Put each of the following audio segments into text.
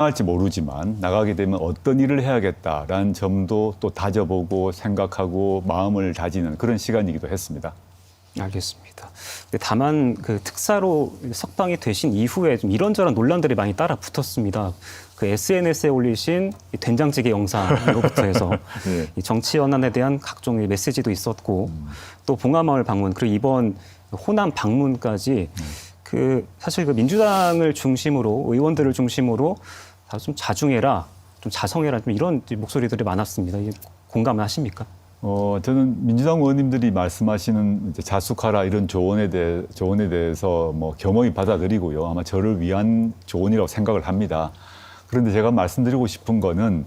할지 모르지만 나가게 되면 어떤 일을 해야겠다라는 점도 또 다져보고 생각하고 마음을 다지는 그런 시간이기도 했습니다. 알겠습니다. 근데 다만 그 특사로 석방이 되신 이후에 좀 이런저런 논란들이 많이 따라 붙었습니다. 그 SNS에 올리신 이 된장찌개 영상으로부터 해서 네. 이 정치 연한에 대한 각종의 메시지도 있었고 또 봉하마을 방문 그리고 이번 호남 방문까지 그 사실 그 민주당을 중심으로 의원들을 중심으로 다 좀 자중해라, 좀 자성해라 좀 이런 목소리들이 많았습니다. 이게 공감을 하십니까? 저는 민주당 의원님들이 말씀하시는 이제 자숙하라 이런 조언에 대해서 뭐 겸허히 받아들이고요. 아마 저를 위한 조언이라고 생각을 합니다. 그런데 제가 말씀드리고 싶은 거는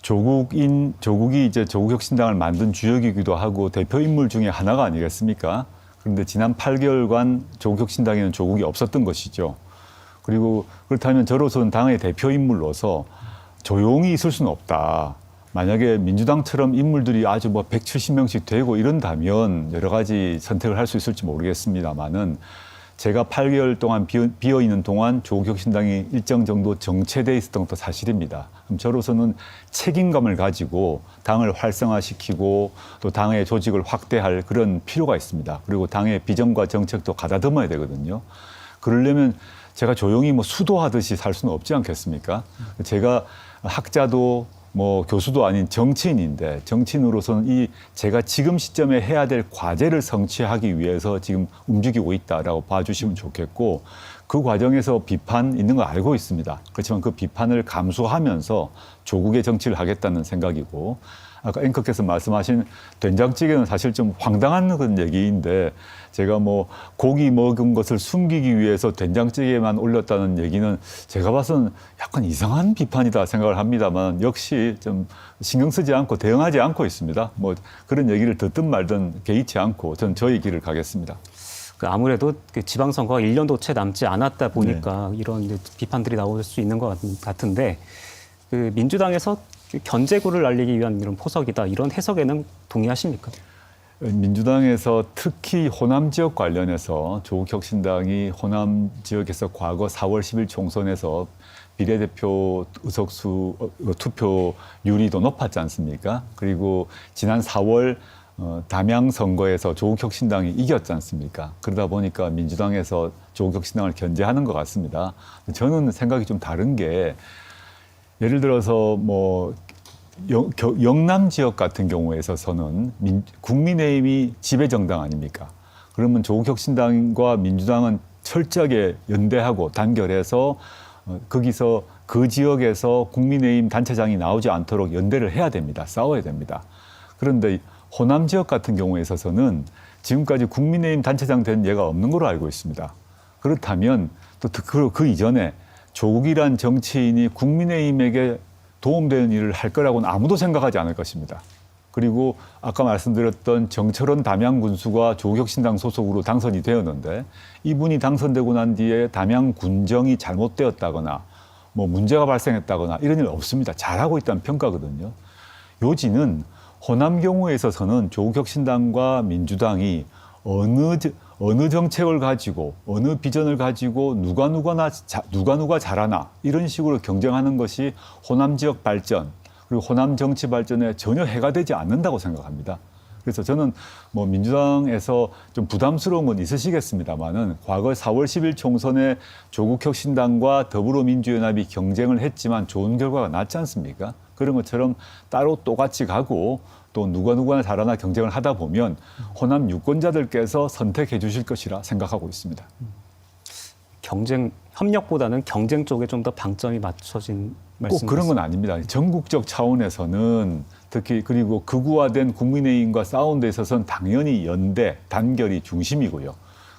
조국이 이제 조국혁신당을 만든 주역이기도 하고 대표 인물 중에 하나가 아니겠습니까? 그런데 지난 8개월간 조국혁신당에는 조국이 없었던 것이죠. 그리고 그렇다면 저로서는 당의 대표 인물로서 조용히 있을 수는 없다. 만약에 민주당처럼 인물들이 아주 뭐 170명씩 되고 이런다면 여러 가지 선택을 할 수 있을지 모르겠습니다만은 제가 8개월 동안 비어 있는 동안 조국혁신당이 일정 정도 정체돼 있었던 것도 사실입니다. 그럼 저로서는 책임감을 가지고 당을 활성화시키고 또 당의 조직을 확대할 그런 필요가 있습니다. 그리고 당의 비전과 정책도 가다듬어야 되거든요. 그러려면 제가 조용히 뭐 수도하듯이 살 수는 없지 않겠습니까? 제가 학자도 뭐 교수도 아닌 정치인인데 정치인으로서는 제가 지금 시점에 해야 될 과제를 성취하기 위해서 지금 움직이고 있다라고 봐주시면 좋겠고 그 과정에서 비판 있는 거 알고 있습니다. 그렇지만 그 비판을 감수하면서 조국의 정치를 하겠다는 생각이고 아까 앵커께서 말씀하신 된장찌개는 사실 좀 황당한 그런 얘기인데 제가 뭐 고기 먹은 것을 숨기기 위해서 된장찌개만 올렸다는 얘기는 제가 봐서는 약간 이상한 비판이다 생각을 합니다만 역시 좀 신경 쓰지 않고 대응하지 않고 있습니다. 뭐 그런 얘기를 듣든 말든 개의치 않고 저는 저의 길을 가겠습니다. 그 아무래도 그 지방선거가 1년도 채 남지 않았다 보니까 이런 이제 비판들이 나올 수 있는 것 같은데 그 민주당에서 견제구를 날리기 위한 이런 포석이다 이런 해석에는 동의하십니까? 민주당에서 특히 호남 지역 관련해서 조국혁신당이 호남 지역에서 과거 4월 10일 총선에서 비례대표 의석수 투표율이 더 높았지 않습니까? 그리고 지난 4월 담양 선거에서 조국혁신당이 이겼지 않습니까? 그러다 보니까 민주당에서 조국혁신당을 견제하는 것 같습니다. 저는 생각이 좀 다른 게 예를 들어서 뭐 영남 지역 같은 경우에 있어서는 국민의힘이 지배정당 아닙니까? 그러면 조국혁신당과 민주당은 철저하게 연대하고 단결해서 거기서 그 지역에서 국민의힘 단체장이 나오지 않도록 연대를 해야 됩니다. 싸워야 됩니다. 그런데 호남 지역 같은 경우에 있어서는 지금까지 국민의힘 단체장 된 예가 없는 걸로 알고 있습니다. 그렇다면 또 그 이전에 조국이란 정치인이 국민의힘에게 도움되는 일을 할 거라고는 아무도 생각하지 않을 것입니다. 그리고 아까 말씀드렸던 정철원 담양 군수가 조국혁신당 소속으로 당선이 되었는데 이분이 당선되고 난 뒤에 담양 군정이 잘못되었다거나 뭐 문제가 발생했다거나 이런 일 없습니다. 잘하고 있다는 평가거든요. 요지는 호남 경우에 있어서는 조국혁신당과 민주당이 어느 정책을 가지고 어느 비전을 가지고 누가 잘하나 이런 식으로 경쟁하는 것이 호남 지역 발전 그리고 호남 정치 발전에 전혀 해가 되지 않는다고 생각합니다. 그래서 저는 뭐 민주당에서 좀 부담스러운 건 있으시겠습니다만은 과거 4월 10일 총선에 조국혁신당과 더불어민주연합이 경쟁을 했지만 좋은 결과가 났지 않습니까? 그런 것처럼 따로 똑같이 가고 또 누가 잘하나 경쟁을 하다 보면 호남 유권자들께서 선택해 주실 것이라 생각하고 있습니다. 협력보다는 경쟁 쪽에 좀 더 방점이 맞춰진 말씀이십니까? 꼭 그런 건 아닙니다. 전국적 차원에서는 특히 그리고 극우화된 국민의힘과 싸운 데 있어서는 당연히 연대, 단결이 중심이고요.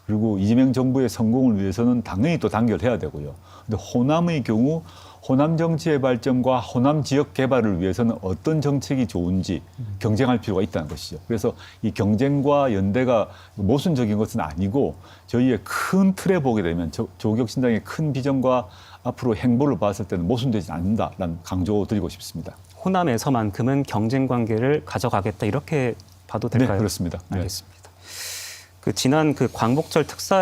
그리고 이재명 정부의 성공을 위해서는 당연히 또 단결해야 되고요. 근데 호남의 경우 호남 정치의 발전과 호남 지역 개발을 위해서는 어떤 정책이 좋은지 경쟁할 필요가 있다는 것이죠. 그래서 이 경쟁과 연대가 모순적인 것은 아니고 저희의 큰 틀에 보게 되면 조국혁신당의 큰 비전과 앞으로 행보를 봤을 때는 모순되지 않는다라는 강조 드리고 싶습니다. 호남에서만큼은 경쟁 관계를 가져가겠다 이렇게 봐도 될까요? 네, 그렇습니다. 알겠습니다. 그 지난 그 광복절 특사